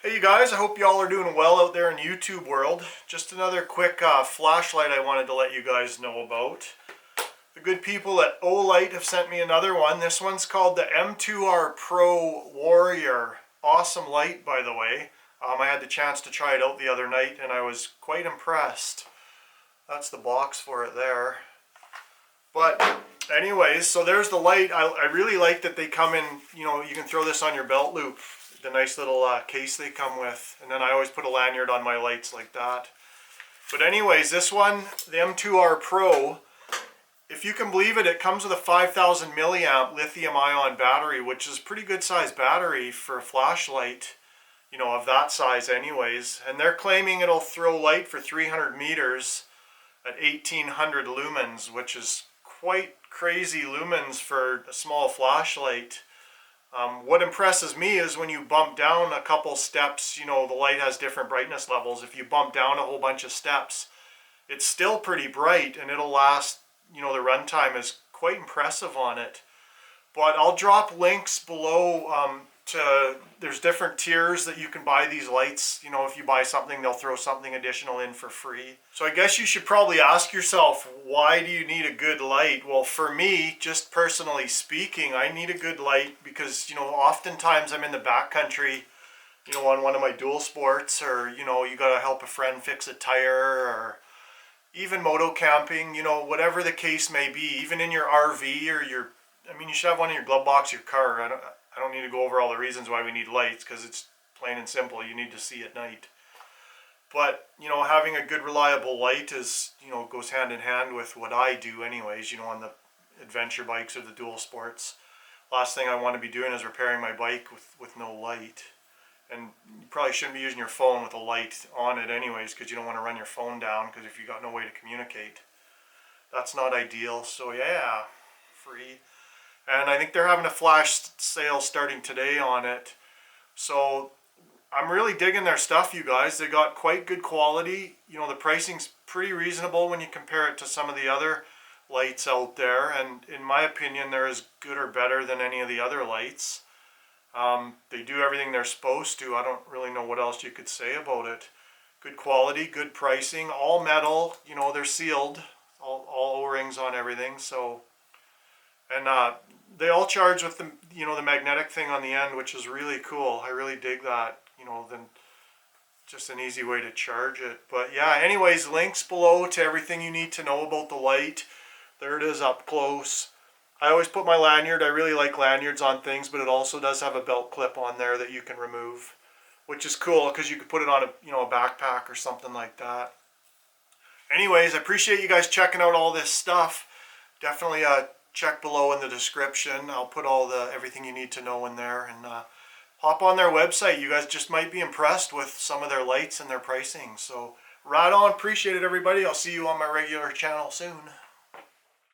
Hey you guys, I hope y'all are doing well out there in YouTube world. Just another quick flashlight I wanted to let you guys know about. The good people at OLight have sent me another one. This one's called the M2R Pro Warrior. Awesome light, by the way. I had the chance to try it out the other night and I was quite impressed. That's the box for it there. But anyways, so there's the light. I really like that they come in, you can throw this on your belt loop. The nice little case they come with, and then I always put a lanyard on my lights like that. But anyways, this one, the M2R Pro, if you can believe it, it comes with a 5,000 milliamp lithium ion battery, which is a pretty good size battery for a flashlight, of that size anyways. And they're claiming it'll throw light for 300 meters at 1800 lumens, which is quite crazy lumens for a small flashlight. What impresses me is when you bump down a couple steps, the light has different brightness levels. If you bump down a whole bunch of steps, it's still pretty bright and it'll last, the runtime is quite impressive on it. But I'll drop links below there's different tiers that you can buy these lights. If you buy something, they'll throw something additional in for free. So I guess you should probably ask yourself, why do you need a good light? Well, for me, just personally speaking, I need a good light because, oftentimes I'm in the backcountry, on one of my dual sports, or, you got to help a friend fix a tire, or even moto camping, whatever the case may be, even in your RV or you should have one in your glove box, your car. I don't need to go over all the reasons why we need lights because it's plain and simple. You need to see at night. But, having a good reliable light is, goes hand in hand with what I do anyways, on the adventure bikes or the dual sports. Last thing I want to be doing is repairing my bike with no light. And you probably shouldn't be using your phone with a light on it anyways because you don't want to run your phone down because if you got no way to communicate. That's not ideal. So yeah, free. And I think they're having a flash sale starting today on it. So I'm really digging their stuff, you guys. They got quite good quality. The pricing's pretty reasonable when you compare it to some of the other lights out there. And in my opinion, they're as good or better than any of the other lights. They do everything they're supposed to. I don't really know what else you could say about it. Good quality, good pricing, all metal. They're sealed, all O-rings on everything. So, and they all charge with the the magnetic thing on the end, which is really cool. I really dig that. Then just an easy way to charge it. But yeah, anyways, links below to everything you need to know about the light. There it is up close. I always put my lanyard. I really like lanyards on things, but it also does have a belt clip on there that you can remove, which is cool because you could put it on a backpack or something like that. Anyways, I appreciate you guys checking out all this stuff. Definitely check below in the description. I'll put everything you need to know in there, and hop on their website. You guys just might be impressed with some of their lights and their pricing. So right on. Appreciate it, everybody. I'll see you on my regular channel soon.